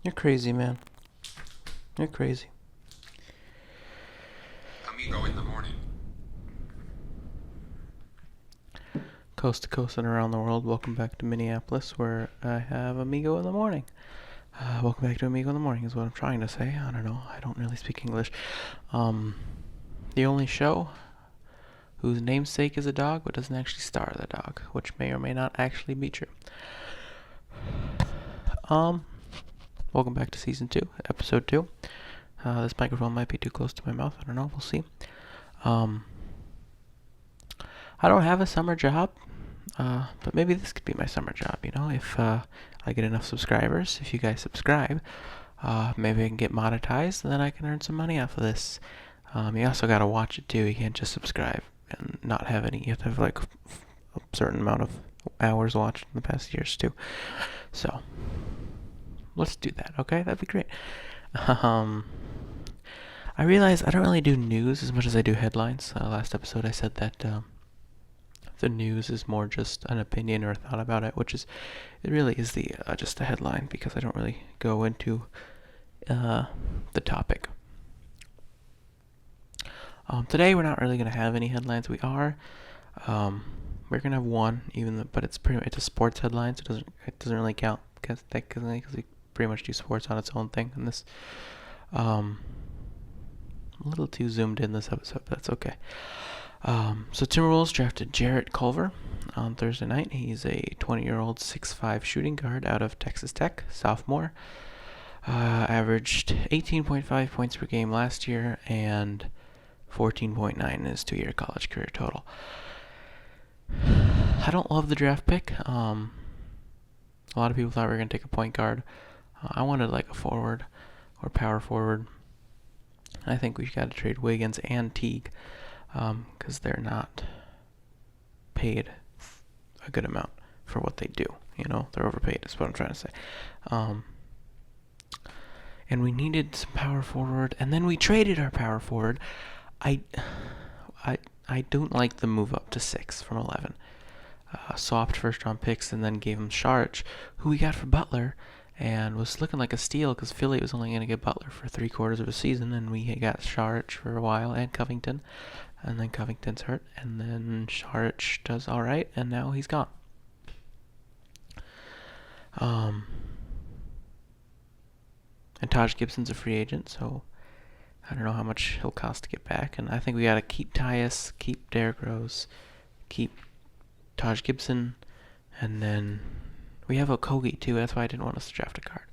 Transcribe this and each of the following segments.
You're crazy, man. You're crazy. Amigo in the morning. Coast to coast and around the world, welcome back to Minneapolis, where I have Amigo in the morning. Welcome back to Amigo in the morning is what I'm trying to say. I don't know. I don't really speak English. The only show whose namesake is a dog, but doesn't actually star the dog, which may or may not actually be true. Welcome back to season 2, episode 2. This microphone might be too close to my mouth. I don't know. We'll see. I don't have a summer job, but maybe this could be my summer job, if I get enough subscribers. If you guys subscribe, maybe I can get monetized, and then I can earn some money off of this. You also gotta watch it too. You can't just subscribe and not have any. You have to have like a certain amount of hours watched in the past years too. So let's do that, okay? That'd be great. I realize I don't really do news as much as I do headlines. Last episode I said that the news is more just an opinion or a thought about it, which is, it really is the just a headline, because I don't really go into the topic. Today we're not really going to have any headlines. We're going to have one, but it's a sports headline, so it doesn't really count because we pretty much do sports on its own thing. And this, a little too zoomed in this episode, but that's okay. So Timberwolves drafted Jarrett Culver on Thursday night. He's a 20-year-old 6'5" shooting guard out of Texas Tech, sophomore. Averaged 18.5 points per game last year and 14.9 in his 2-year college career total. I don't love the draft pick. A lot of people thought we were going to take a point guard. I wanted like a forward or power forward. I think we've got to trade Wiggins and Teague, because they're not paid a good amount for what they do. They're overpaid is what I'm trying to say. And we needed some power forward, and then we traded our power forward. I don't like the move up to 6 from 11. Swapped first round picks and then gave him Sharch, who we got for Butler, and was looking like a steal because Philly was only going to get Butler for 3/4 of a season, and we got Sharch for a while and Covington. And then Covington's hurt, and then Sharch does all right, and now he's gone. And Taj Gibson's a free agent, so I don't know how much he'll cost to get back. And I think we gotta keep Tyus, keep Derrick Rose, keep Taj Gibson, and then we have Okogie too. That's why I didn't want us to draft a guard,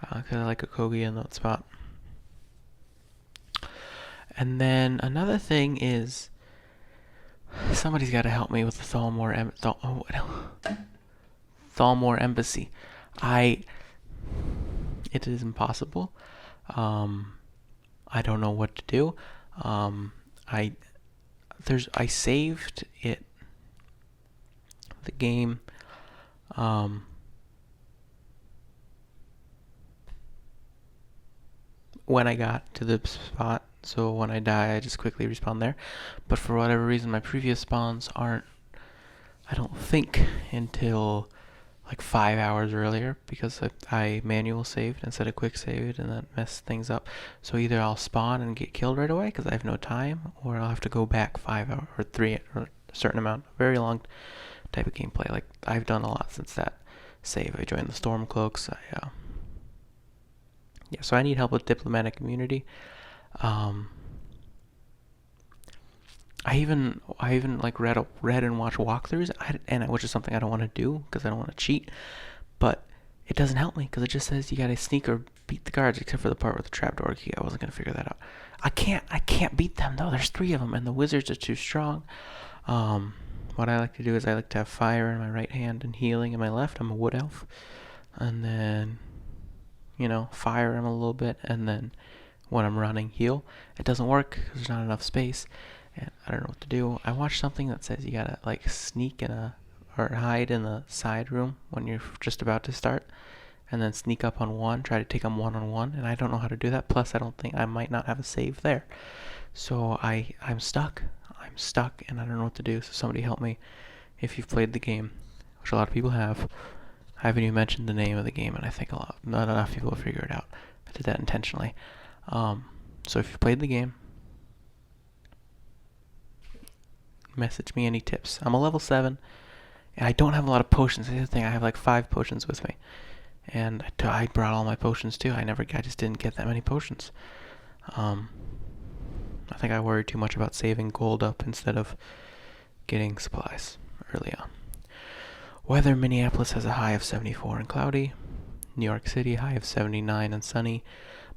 because I like Okogie in that spot. And then another thing is, somebody's got to help me with the Thalmor Embassy. It is impossible. I don't know what to do. I saved it, the game, when I got to the spot. So when I die, I just quickly respawn there. But for whatever reason, my previous spawns aren't, I don't think, until like 5 hours earlier, because I manual saved instead of quick saved, and that messed things up. So either I'll spawn and get killed right away because I have no time, or I'll have to go back 5 hours or 3 or a certain amount, very long type of gameplay. Like, I've done a lot since that save. I joined the Stormcloaks. So I need help with diplomatic immunity. I even like read and watched walkthroughs, which is something I don't want to do because I don't want to cheat. But it doesn't help me because it just says you gotta sneak or beat the guards, except for the part with the trapdoor key. I wasn't gonna figure that out. I can't beat them though. There's 3 of them, and the wizards are too strong. What I like to do is I like to have fire in my right hand and healing in my left. I'm a wood elf, and then fire him a little bit, and then when I'm running, heal. It doesn't work because there's not enough space, and I don't know what to do. I watched something that says you gotta like sneak or hide in the side room when you're just about to start, and then sneak up on one, try to take them one-on-one, and I don't know how to do that. Plus, I don't think I might not have a save there. So I'm stuck. And I don't know what to do, so somebody help me if you've played the game, which a lot of people have. I haven't even mentioned the name of the game, and I think not enough people will figure it out. I did that intentionally. So if you played the game, message me any tips. I'm a level 7, and I don't have a lot of potions. That's the thing, I have like 5 potions with me. And I brought all my potions too. I just didn't get that many potions. I think I worried too much about saving gold up instead of getting supplies early on. Weather: Minneapolis has a high of 74 and cloudy. New York City, high of 79 and sunny.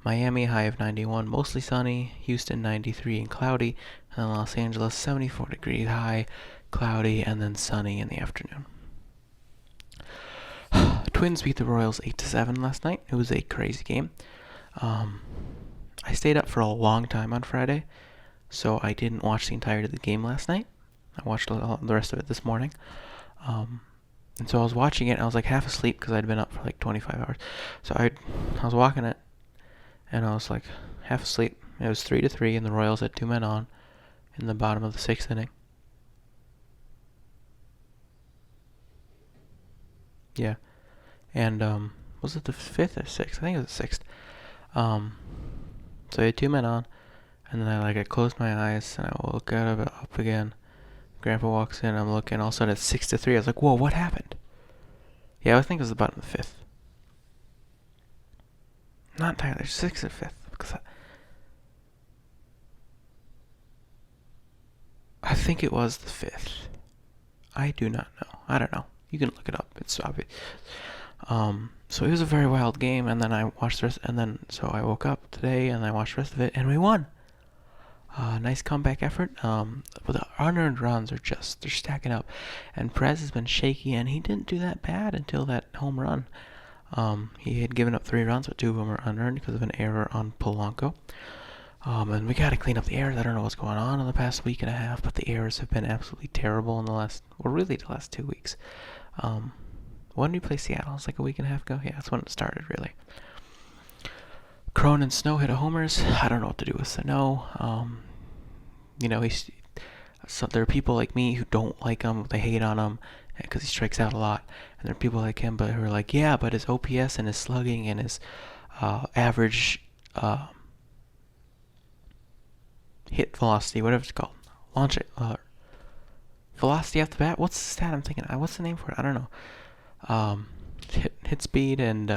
Miami, high of 91, mostly sunny. Houston, 93 and cloudy. And then Los Angeles, 74 degrees high, cloudy, and then sunny in the afternoon. Twins beat the Royals 8-7 last night. It was a crazy game. I stayed up for a long time on Friday, so I didn't watch the entirety of the game last night. I watched the rest of it this morning. And so I was watching it, and I was like half asleep because I'd been up for like 25 hours. So I was walking it, and I was like half asleep. It was 3-3, and the Royals had 2 men on in the bottom of the 6th inning. Yeah. And was it the 5th or 6th? I think it was the 6th. So I had 2 men on, and then I closed my eyes, and I woke out of it up again. Grandpa walks in, I'm looking, all of a sudden it's 6-3. I was like, whoa, what happened? Yeah, I think it was the bottom of the 5th. Not entirely, 6th or 5th. Because I think it was the 5th. I do not know. I don't know. You can look it up. It's obvious. So it was a very wild game, and then I watched the rest, and then so I woke up today, and I watched the rest of it, and we won. Nice comeback effort. But the unearned runs are they're stacking up, and Perez has been shaky, and he didn't do that bad until that home run. He had given up 3 runs, but 2 of them were unearned because of an error on Polanco. And we got to clean up the errors. I don't know what's going on in the past week and a half, but the errors have been absolutely terrible in the last 2 weeks. When did we play Seattle? It was like a week and a half ago. Yeah, that's when it started, really. Crone and Snow hit a homers. I don't know what to do with Snow. So there are people like me who don't like him. They hate on him because he strikes out a lot. And there are people like him who are like, yeah, but his OPS and his slugging and his average hit velocity, whatever it's called, launch it, velocity off the bat. What's the stat I'm thinking? What's the name for it? I don't know. Hit speed and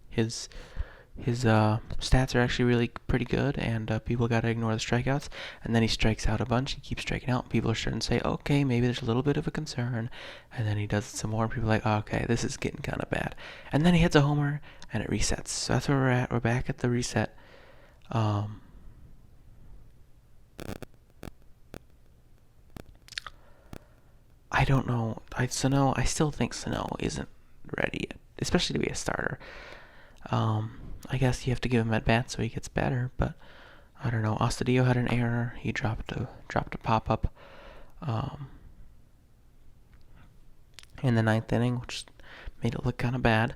his stats are actually really pretty good, and people got to ignore the strikeouts. And then he strikes out a bunch. He keeps striking out. People are starting to say, okay, maybe there's a little bit of a concern. And then he does it some more, and people are like, okay, this is getting kind of bad. And then he hits a homer, and it resets. So that's where we're at. We're back at the reset. I don't know. I still think Sano isn't ready yet, especially to be a starter. I guess you have to give him at bat so he gets better, but I don't know. Astudillo had an error. He dropped a pop up in the 9th inning, which made it look kind of bad.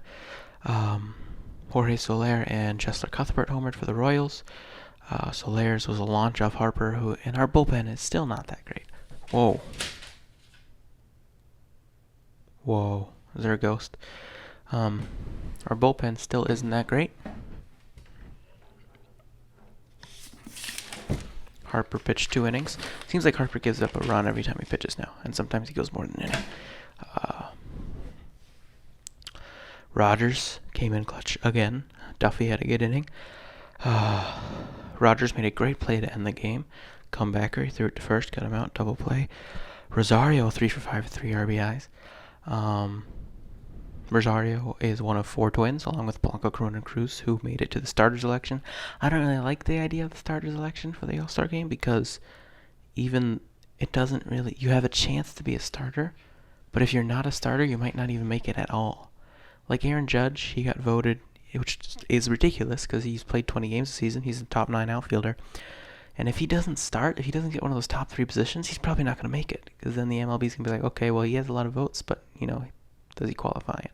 Jorge Soler and Chester Cuthbert homered for the Royals. Soler's was a launch off Harper, and our bullpen is still not that great. Whoa. Is there a ghost? Our bullpen still isn't that great. Harper pitched 2 innings. Seems like Harper gives up a run every time he pitches now, and sometimes he goes more than an inning. Rogers came in clutch again. Duffy had a good inning. Rogers made a great play to end the game. Comebacker, he threw it to first, got him out, double play. Rosario, 3 for 5 with 3 RBIs. Rosario is one of 4 twins, along with Blanco, Crone, and Cruz, who made it to the starters election. I don't really like the idea of the starters election for the All-Star game because you have a chance to be a starter, but if you're not a starter, you might not even make it at all. Like Aaron Judge, he got voted, which is ridiculous because he's played 20 games a season. He's a top 9 outfielder. And if he doesn't start, if he doesn't get one of those top 3 positions, he's probably not going to make it. Because then the MLB's going to be like, okay, well, he has a lot of votes, but, does he qualify it?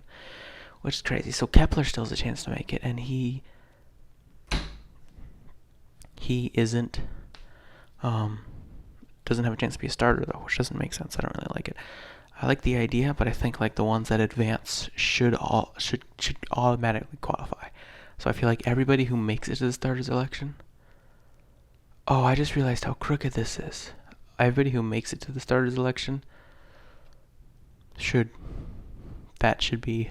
Which is crazy. So Kepler still has a chance to make it, and he isn't, doesn't have a chance to be a starter, though, which doesn't make sense. I don't really like it. I like the idea, but I think like the ones that advance should automatically qualify. So I feel like everybody who makes it to the starters election. Oh, I just realized how crooked this is. Everybody who makes it to the starters election should be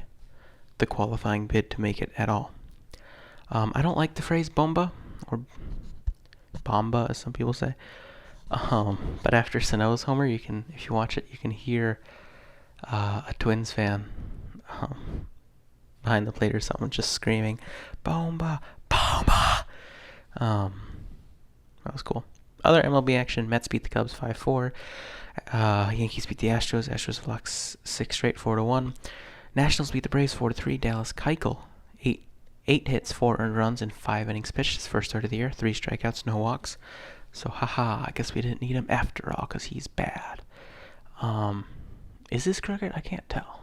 the qualifying bid to make it at all. I don't like the phrase bomba, or bomba as some people say. But after Sano's homer, if you watch it, you can hear a Twins fan behind the plate or someone just screaming, "Bomba, bomba!" That was cool. Other MLB action: Mets beat the Cubs 5-4. Yankees beat the Astros. Astros have lost 6 straight, 4-1. Nationals beat the Braves 4-3. Dallas Keuchel, 8 hits, 4 earned runs in 5 innings pitched. His first start of the year. 3 strikeouts, no walks. So, haha, I guess we didn't need him after all because he's bad. Is this crooked? I can't tell.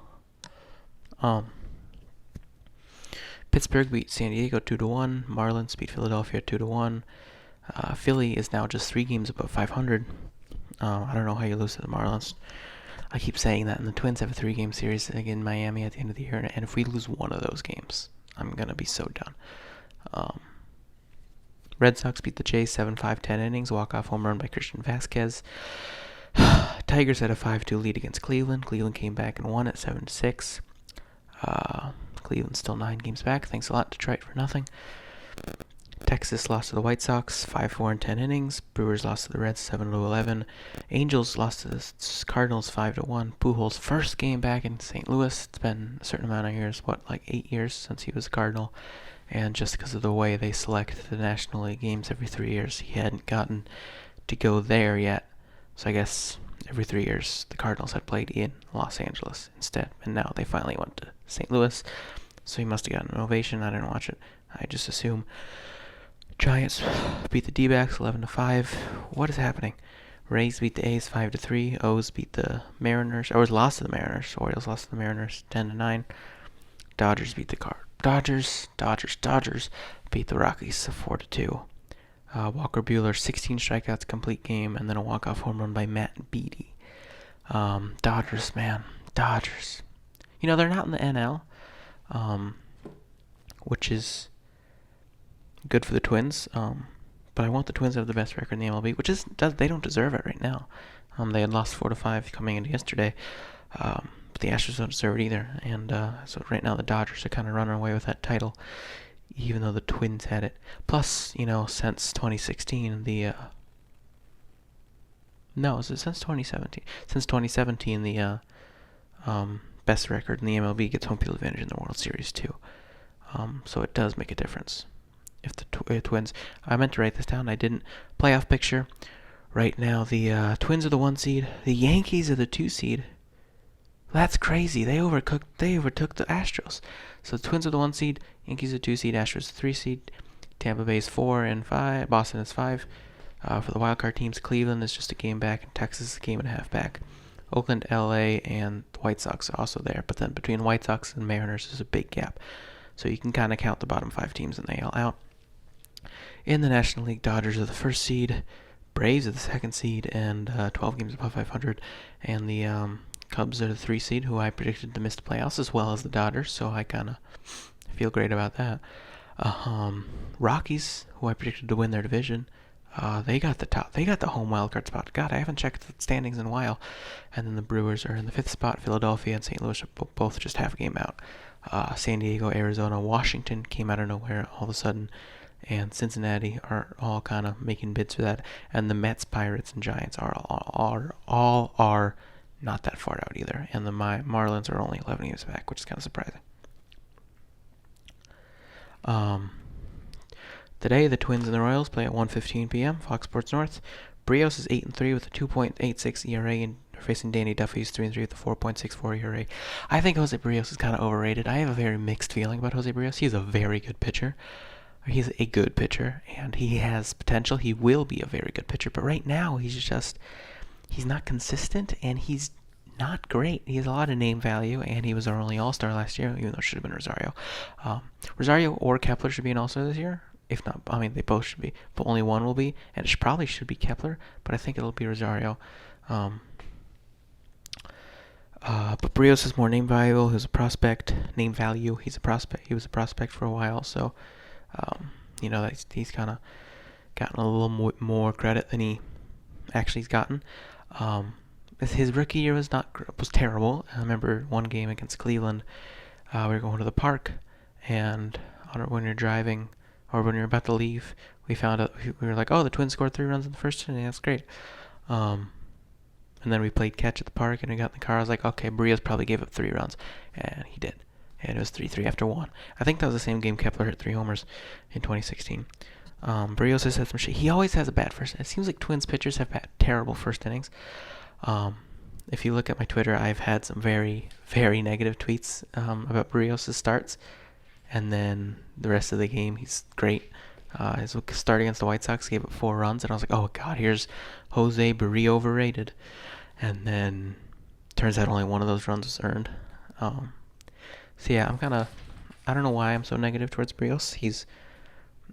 Pittsburgh beat San Diego 2-1. Marlins beat Philadelphia 2-1. Philly is now just 3 games above 500. I don't know how you lose to the Marlins. I keep saying that, and the Twins have a 3-game series in Miami at the end of the year, and if we lose one of those games, I'm going to be so done. Red Sox beat the Jays 7-5, 10 innings, walk-off home run by Christian Vasquez. Tigers had a 5-2 lead against Cleveland. Cleveland came back and won at 7-6. Cleveland's still 9 games back. Thanks a lot, Detroit, for nothing. Texas lost to the White Sox 5-4 in 10 innings. Brewers lost to the Reds 7-11. Angels lost to the Cardinals 5-1. Pujols' first game back in St. Louis. It's been a certain amount of years, like 8 years since he was a Cardinal. And just because of the way they select the National League games every 3 years, he hadn't gotten to go there yet. So I guess every 3 years the Cardinals had played in Los Angeles instead. And now they finally went to St. Louis. So he must have gotten an ovation. I didn't watch it. I just assume. Giants beat the D-backs 11-5. What is happening? Rays beat the A's 5-3. O's beat the Mariners. Lost to the Mariners. Orioles lost to the Mariners 10-9. Dodgers beat the Dodgers beat the Rockies 4-2. Walker Buehler 16 strikeouts, complete game, and then a walk-off home run by Matt Beatty. Dodgers, man. Dodgers. They're not in the NL, which is good for the Twins, but I want the Twins to have the best record in the MLB, which they don't deserve it right now. They had lost 4-5 coming into yesterday, but the Astros don't deserve it either, and so right now the Dodgers are kind of running away with that title, even though the Twins had it. Plus, since 2016, since 2017? Since 2017, the best record in the MLB gets home field advantage in the World Series too. So it does make a difference. If the Twins, I meant to write this down, I didn't. Playoff picture. Right now, the Twins are the 1 seed. The Yankees are the 2 seed. That's crazy. They overtook the Astros. So the Twins are the 1 seed. Yankees are 2 seed. Astros the 3 seed. Tampa Bay is 4 and 5. Boston is 5. For the wildcard teams, Cleveland is just a game back, and Texas is a game and a half back. Oakland, LA, and the White Sox are also there. But then between White Sox and Mariners is a big gap. So you can kind of count the bottom 5 teams in the AL out. In the National League, Dodgers are the 1st seed, Braves are the 2nd seed, and 12 games above 500. And the Cubs are the 3 seed, who I predicted to miss the playoffs, as well as the Dodgers. So I kind of feel great about that. Rockies, who I predicted to win their division, they got the home wildcard spot. God, I haven't checked the standings in a while. And then the Brewers are in the 5th spot. Philadelphia and St. Louis are both just half a game out. San Diego, Arizona, Washington came out of nowhere all of a sudden, and Cincinnati are all kind of making bids for that. And the Mets, Pirates, and Giants are not that far out either. And the Marlins are only 11 games back, which is kind of surprising. Today, the Twins and the Royals play at 1:15 p.m. Fox Sports North. Brios is 8-3 with a 2.86 ERA, and they're facing Danny Duffy, who's 3-3 with a 4.64 ERA. I think Jose Brios is kind of overrated. I have a very mixed feeling about Jose Brios. He's a very good pitcher. He's a good pitcher, and he has potential. He will be a very good pitcher, but right now he's not consistent, and he's not great. He has a lot of name value, and he was our only All-Star last year, even though it should have been Rosario. Rosario or Kepler should be an All-Star this year. If not, they both should be, but only one will be, and it probably should be Kepler, but I think it'll be Rosario. But Brios is more name value. He was a prospect. Name value. He's a prospect. He was a prospect for a while. So, he's kind of gotten a little more credit than he actually's gotten. His rookie year was terrible. I remember one game against Cleveland. We were going to the park, and when you're driving or when you're about to leave, we found out we were like, oh, the Twins scored 3 runs in the first inning. That's great. And then we played catch at the park, and we got in the car. I was like, okay, Brios probably gave up 3 runs, and he did. And it was 3-3 after 1. I think that was the same game Kepler hit 3 homers in 2016. Brios has had some shit. He always has a bad first. It seems like Twins pitchers have terrible first innings. If you look at my Twitter, I've had some very, very negative tweets about Brios' starts, and then the rest of the game, he's great. His start against the White Sox gave up 4 runs, and I was like, oh god, here's Jose Barrios overrated. And then turns out only one of those runs was earned. So yeah, I don't know why I'm so negative towards Brios. He's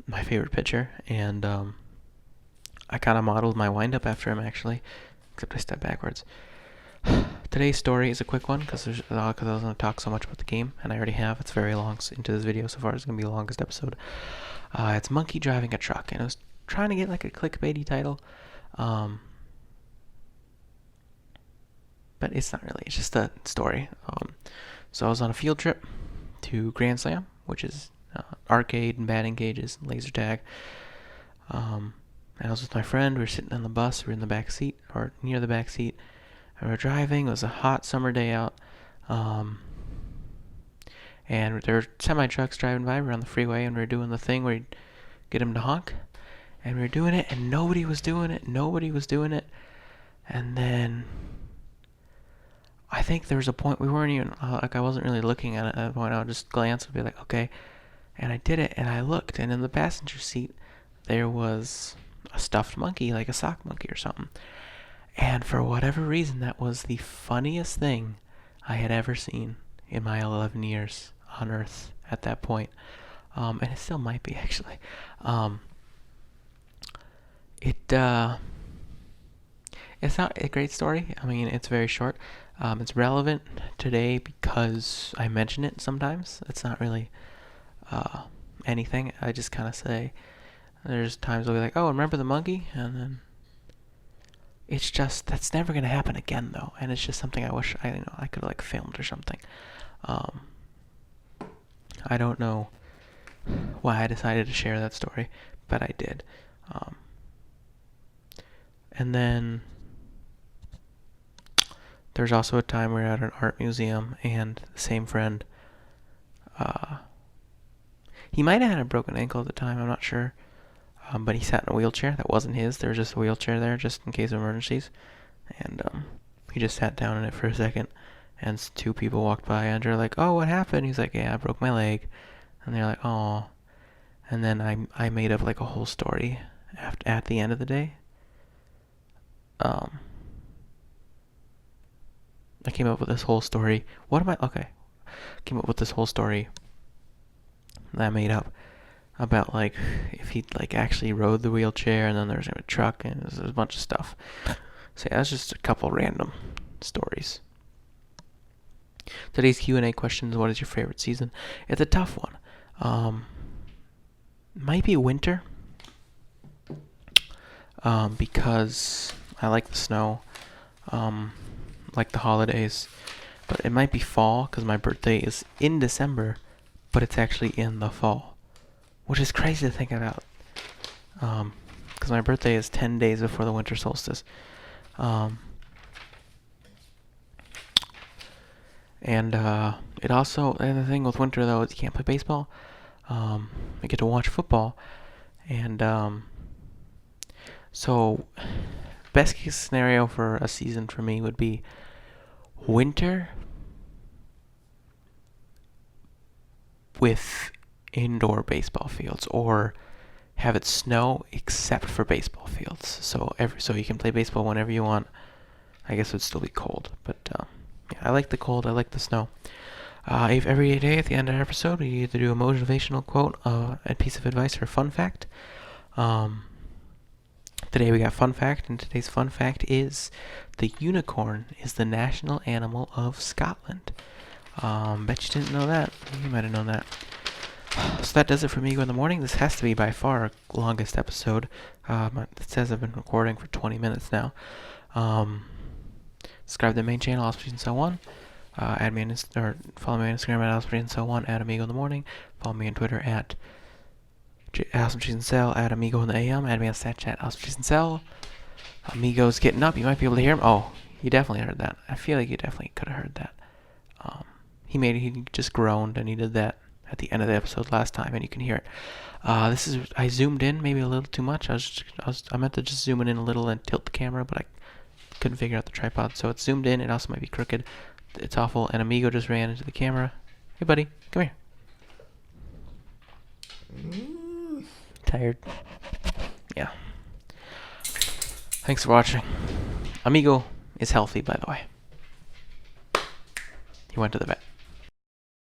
my favorite pitcher, and I kind of modeled my windup after him, actually, except I stepped backwards. Today's story is a quick one because I was going to talk so much about the game, and I already have. It's very long into this video so far. It's going to be the longest episode. It's Monkey Driving a Truck, and I was trying to get like a clickbaity title, but it's not really. It's just a story. So I was on a field trip to Grand Slam, which is arcade and batting cages and laser tag. And I was with my friend. We were sitting on the bus. We were in the back seat, or near the back seat. And we were driving. It was a hot summer day out. And there were semi-trucks driving by. We were on the freeway, and we were doing the thing where you get them to honk. And we were doing it, and nobody was doing it. And then I think there was a point we weren't even, I wasn't really looking at it at that point. I would just glance and be like, okay. And I did it, and I looked, and in the passenger seat, there was a stuffed monkey, like a sock monkey or something. And for whatever reason, that was the funniest thing I had ever seen in my 11 years on Earth at that point. And it still might be, actually. It's not a great story. I mean, it's very short. It's relevant today because I mention it sometimes. It's not really anything. I just kind of say, there's times I'll be like, oh, remember the monkey? And then it's just, that's never going to happen again, though. And it's just something I wish I could have like filmed or something. I don't know why I decided to share that story, but I did. And then there's also a time we were at an art museum, and the same friend, he might have had a broken ankle at the time, I'm not sure, but he sat in a wheelchair that wasn't his. There was just a wheelchair there just in case of emergencies, and he just sat down in it for a second, and 2 people walked by, and they're like, oh, what happened? He's like, yeah, I broke my leg. And they're like, oh. And then I made up like a whole story at the end of the day. I came up with this whole story. Came up with this whole story that I made up about like if he like actually rode the wheelchair, and then there's a truck, and there's a bunch of stuff. So yeah, that's just a couple random stories. Today's Q&A question is, what is your favorite season? It's a tough one. Might be winter. Because I like the snow. Like the holidays. But it might be fall, because my birthday is in December, but it's actually in the fall. Which is crazy to think about. Because my birthday is 10 days before the winter solstice. And it also, and the thing with winter though is you can't play baseball. I get to watch football, and so best case scenario for a season for me would be winter with indoor baseball fields, or have it snow except for baseball fields. So you can play baseball whenever you want. I guess it would still be cold, but yeah, I like the cold. I like the snow. Every day at the end of the episode, we either do a motivational quote, a piece of advice, or a fun fact. Today we got fun fact, and today's fun fact is the unicorn is the national animal of Scotland. Bet you didn't know that. You might have known that. So that does it for Amigo in the morning. This has to be by far our longest episode. It says I've been recording for 20 minutes now. Subscribe to the main channel, and so on. Add me on follow me on Instagram at and so on. At Amigo in the morning. Follow me on Twitter at AwesomeCheeseandSell. At Amigo in the AM. Add me on Snapchat AwesomeCheeseandSell. Amigo's getting up. You might be able to hear him. Oh, you definitely heard that. I feel like you definitely could have heard that. He just groaned, and he did that at the end of the episode last time, and you can hear it. I zoomed in maybe a little too much. I meant to just zoom in a little and tilt the camera, but I couldn't figure out the tripod, so it's zoomed in. It also might be crooked. It's awful. And Amigo just ran into the camera. Hey, buddy, come here. Tired? Yeah. Thanks for watching. Amigo is healthy, by the way. He went to the vet.